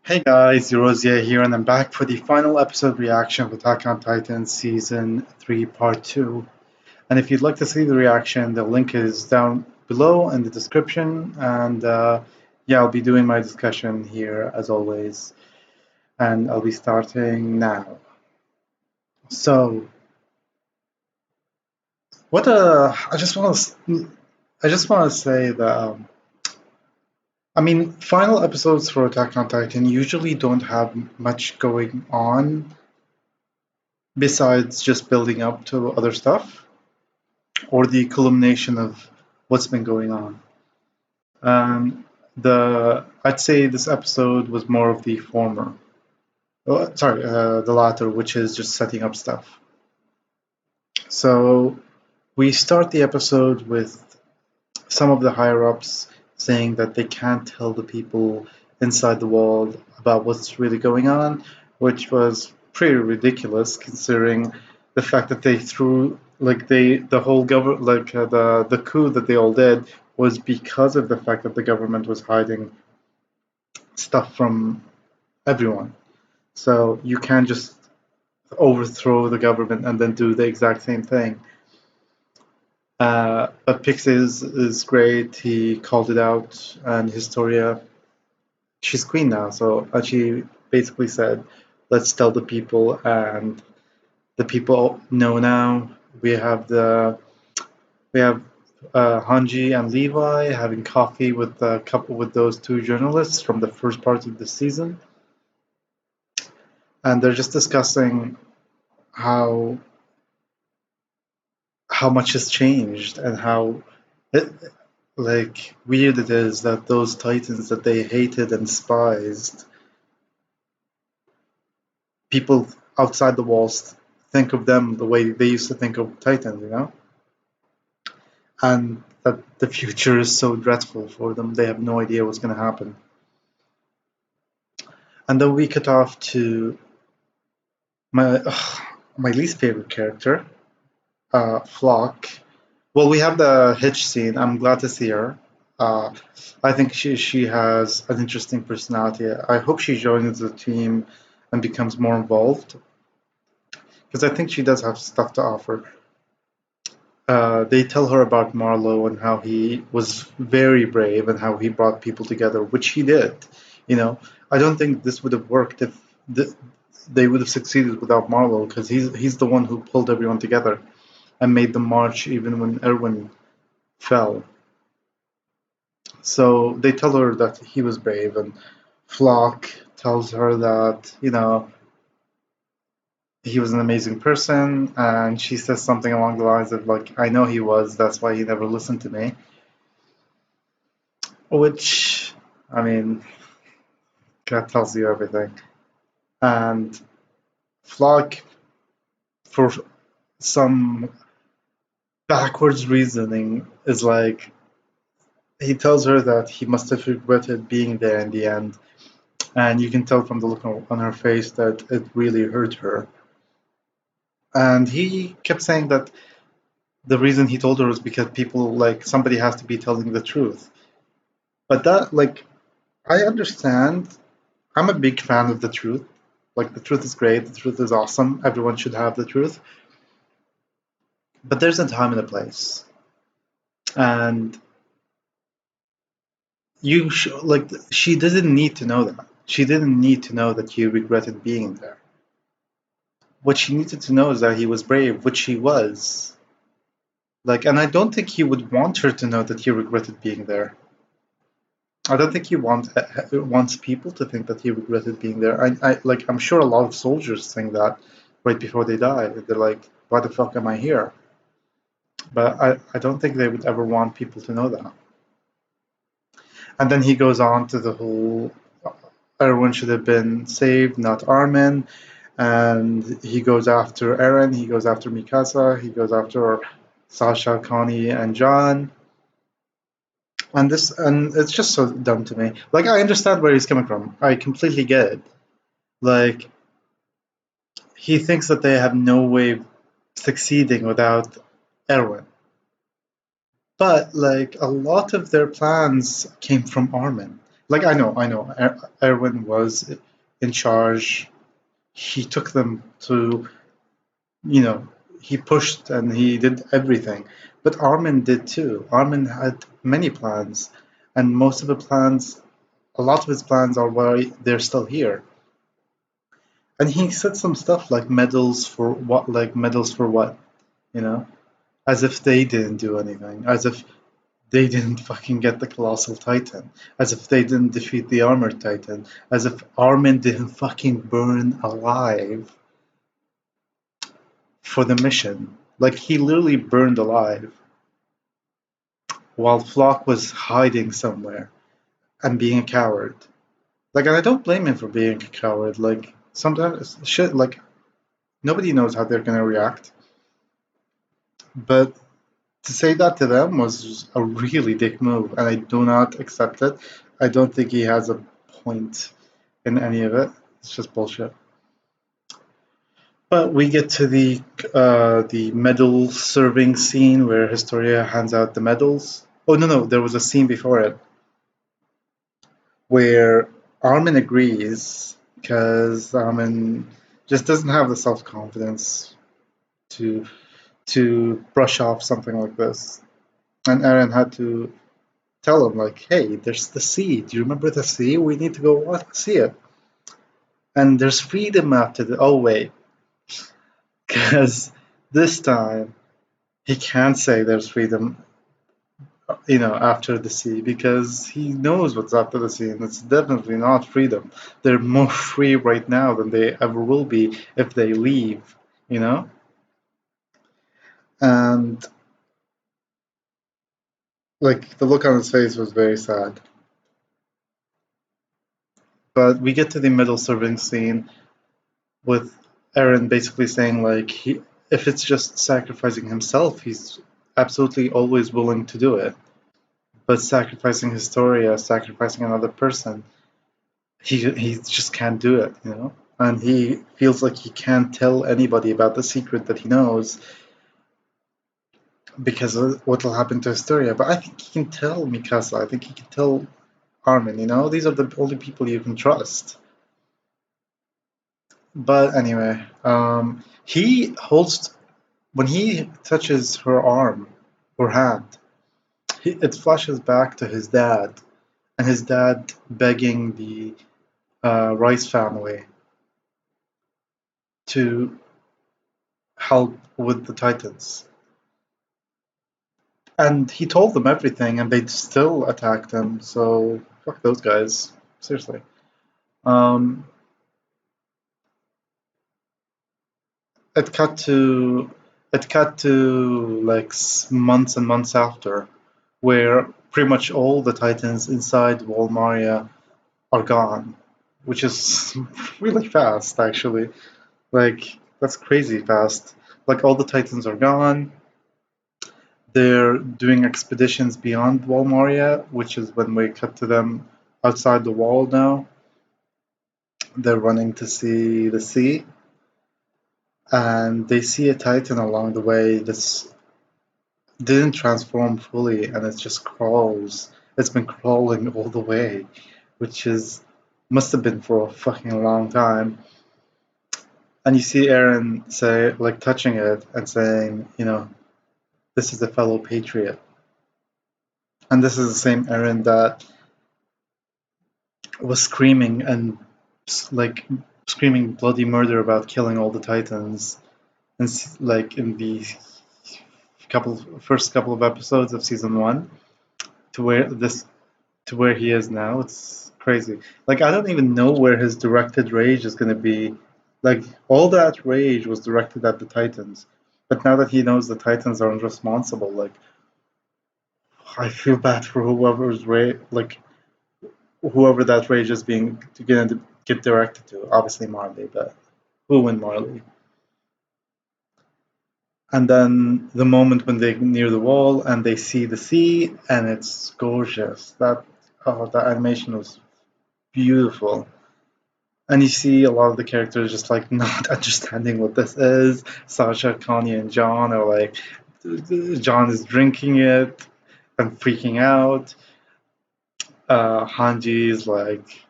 Hey guys, Eurozia here, and I'm back for the final episode reaction of Attack on Titan Season 3 Part 2. And if you'd like to see the reaction, the link is down below in the description. And yeah, I'll be doing my discussion here as always. And I'll be starting now. So, what I just want to say that final episodes for Attack on Titan usually don't have much going on besides just building up to other stuff or the culmination of what's been going on. The I'd say this episode was more of the former. The latter, which is just setting up stuff. So we start the episode with some of the higher ups saying that they can't tell the people inside the wall about what's really going on, which was pretty ridiculous considering the fact that they threw like they the whole government the coup that they all did was because of the fact that the government was hiding stuff from everyone. So you can't just overthrow the government and then do the exact same thing. But Pix is great. He called it out, and Historia, she's queen now. So she basically said, "Let's tell the people," and the people know now. We have the we have Hanji and Levi having coffee with a couple with those two journalists from the first part of the season, and they're just discussing how how much has changed and how it, like weird it is that those titans that they hated and despised, people outside the walls think of them the way they used to think of titans, and that the future is so dreadful for them. They have no idea what's going to happen. And then we cut off to my my least favorite character, Flock. Well, we have the Hitch scene. I'm glad to see her. Uh, I think she has an interesting personality. I hope she joins the team and becomes more involved because I think she does have stuff to offer. They tell her about Marlowe and how he was very brave and how he brought people together, which he did. You know, I don't think this would have worked if they would have succeeded without Marlowe because he's the one who pulled everyone together and made them march even when Erwin fell. So they tell her that he was brave, and Flock tells her that, he was an amazing person, and she says something along the lines of, like, I know he was, that's why he never listened to me. Which, I mean, that tells you everything. And Flock, for some backwards reasoning, is like, he tells her that he must have regretted being there in the end. And you can tell from the look on her face that it really hurt her. And he kept saying that the reason he told her was because people, like, somebody has to be telling the truth. But that, like, I understand. I'm a big fan of the truth. Like, the truth is great, the truth is awesome. Everyone should have the truth. But there's a time and a place. And like, she didn't need to know that. She didn't need to know that he regretted being there. What she needed to know is that he was brave, which he was. Like, and I don't think he would want her to know that he regretted being there. I don't think he wants people to think that he regretted being there. I'm sure a lot of soldiers think that right before they die. They're like, "Why the fuck am I here?" But I don't think they would ever want people to know that. And then he goes on to the whole everyone should have been saved, not Armin. And he goes after Eren, he goes after Mikasa, he goes after Sasha, Connie, and John. And it's just so dumb to me. Like, I understand where he's coming from. I completely get it. Like, he thinks that they have no way of succeeding without Erwin. But, like, a lot of their plans came from Armin. Like I know, Erwin was in charge. He took them to, you know, he pushed and he did everything. But Armin did too. Armin had many plans, and most of the plans, a lot of his plans are why they're still here. And he said some stuff like medals for what, like medals for what, you know, as if they didn't do anything, as if they didn't fucking get the Colossal Titan, as if they didn't defeat the Armored Titan, as if Armin didn't fucking burn alive for the mission. Like, he literally burned alive while Flock was hiding somewhere and being a coward. Like, and I don't blame him for being a coward. Like, sometimes shit, like, nobody knows how they're gonna react. But to say that to them was a really dick move, and I do not accept it. I don't think he has a point in any of it. It's just bullshit. But we get to the medal serving scene where Historia hands out the medals. Oh no, there was a scene before it where Armin agrees because Armin just doesn't have the self confidence to brush off something like this, and Eren had to tell him like, "Hey, there's the sea. Do you remember the sea? We need to go see it." And there's freedom after the. Oh wait, because this time he can't say there's freedom, after the sea because he knows what's after the sea, and it's definitely not freedom. They're more free right now than they ever will be if they leave, you know? And like the look on his face was very sad. But we get to the middle serving scene with Eren basically saying like if it's just sacrificing himself, he's absolutely always willing to do it. But sacrificing Historia, sacrificing another person, he just can't do it, And he feels like he can't tell anybody about the secret that he knows because of what will happen to Historia. But I think he can tell Mikasa. I think he can tell Armin. These are the only people you can trust. But anyway, he holds when he touches her arm or hand. It flashes back to his dad, and his dad begging the Rice family to help with the Titans. And he told them everything, and they still attacked him. So fuck those guys, seriously. Um, it cut to like months and months after, where pretty much all the Titans inside Wall Maria are gone, which is really fast, actually. Like that's crazy fast. Like all the Titans are gone. They're doing expeditions beyond Wall Maria, which is when we cut to them outside the wall now. They're running to see the sea, and they see a Titan along the way that's didn't transform fully, and it just crawls. It's been crawling all the way, which is must have been for a fucking long time. And you see Eren say, like, touching it and saying, this is a fellow patriot. And this is the same Eren that was screaming and like screaming bloody murder about killing all the Titans, and like in the first couple of episodes of season one, to where he is now. It's crazy. Like I don't even know where his directed rage is going to be. Like all that rage was directed at the Titans, but now that he knows the Titans aren't responsible, like I feel bad for whoever that rage is being going to get directed to. Obviously Marley, but who in Marley? And then the moment when they near the wall and they see the sea and it's gorgeous. That animation was beautiful. And you see a lot of the characters just like not understanding what this is. Sasha, Connie, and John are like, John is drinking it and freaking out. Hanji is like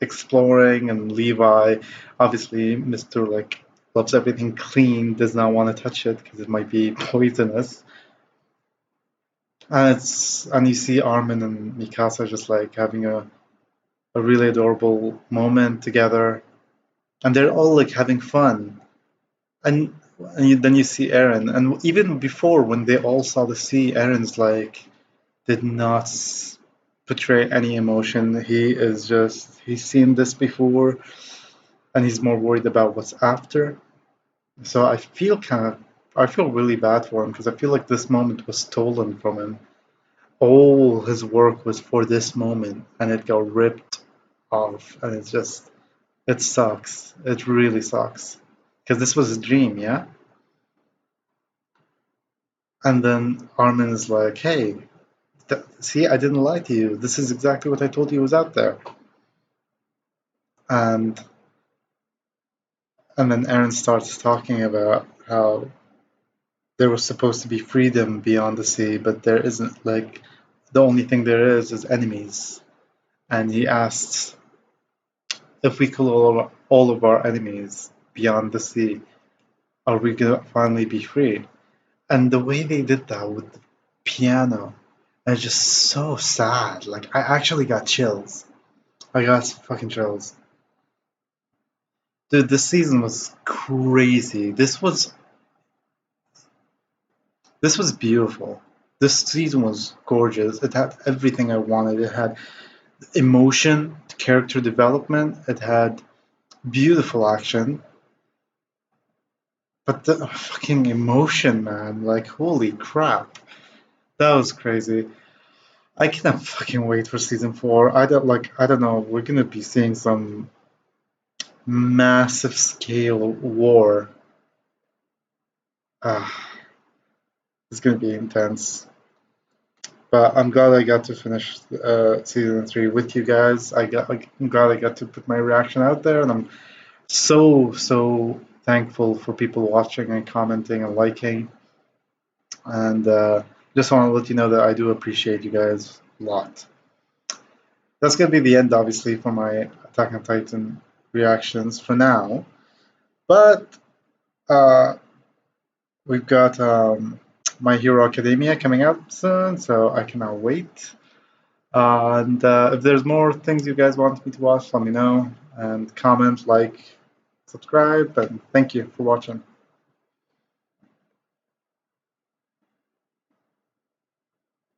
exploring, and Levi, obviously, Mr. like loves everything clean, does not want to touch it because it might be poisonous. And you see Armin and Mikasa just like having a really adorable moment together, and they're all like having fun. Then you see Eren, and even before when they all saw the sea, Eren's like did not portray any emotion. He's seen this before, and he's more worried about what's after. So I feel really bad for him because I feel like this moment was stolen from him. All his work was for this moment, and it got ripped off, and it sucks. It really sucks because this was his dream, yeah. And then Armin is like, "Hey, see, I didn't lie to you. This is exactly what I told you was out there." And and then Eren starts talking about how there was supposed to be freedom beyond the sea, but there isn't. Like, the only thing there is enemies. And he asks, if we kill all of our enemies beyond the sea, are we gonna finally be free? And the way they did that with the piano is just so sad. Like, I actually got chills. I got fucking chills. Dude, this season was crazy. This was beautiful. This season was gorgeous. It had everything I wanted. It had emotion, character development. It had beautiful action. But the fucking emotion, man, like holy crap. That was crazy. I cannot fucking wait for season 4. I don't know, we're gonna be seeing some massive scale war. Ah, it's gonna be intense. But I'm glad I got to finish season 3 with you guys. I'm glad I got to put my reaction out there, and I'm so thankful for people watching and commenting and liking. And just want to let you know that I do appreciate you guys a lot. That's going to be the end, obviously, for my Attack on Titan reactions for now. But uh, we've got My Hero Academia coming up soon, so I cannot wait. And if there's more things you guys want me to watch, let me know. And comment, like, subscribe, and thank you for watching.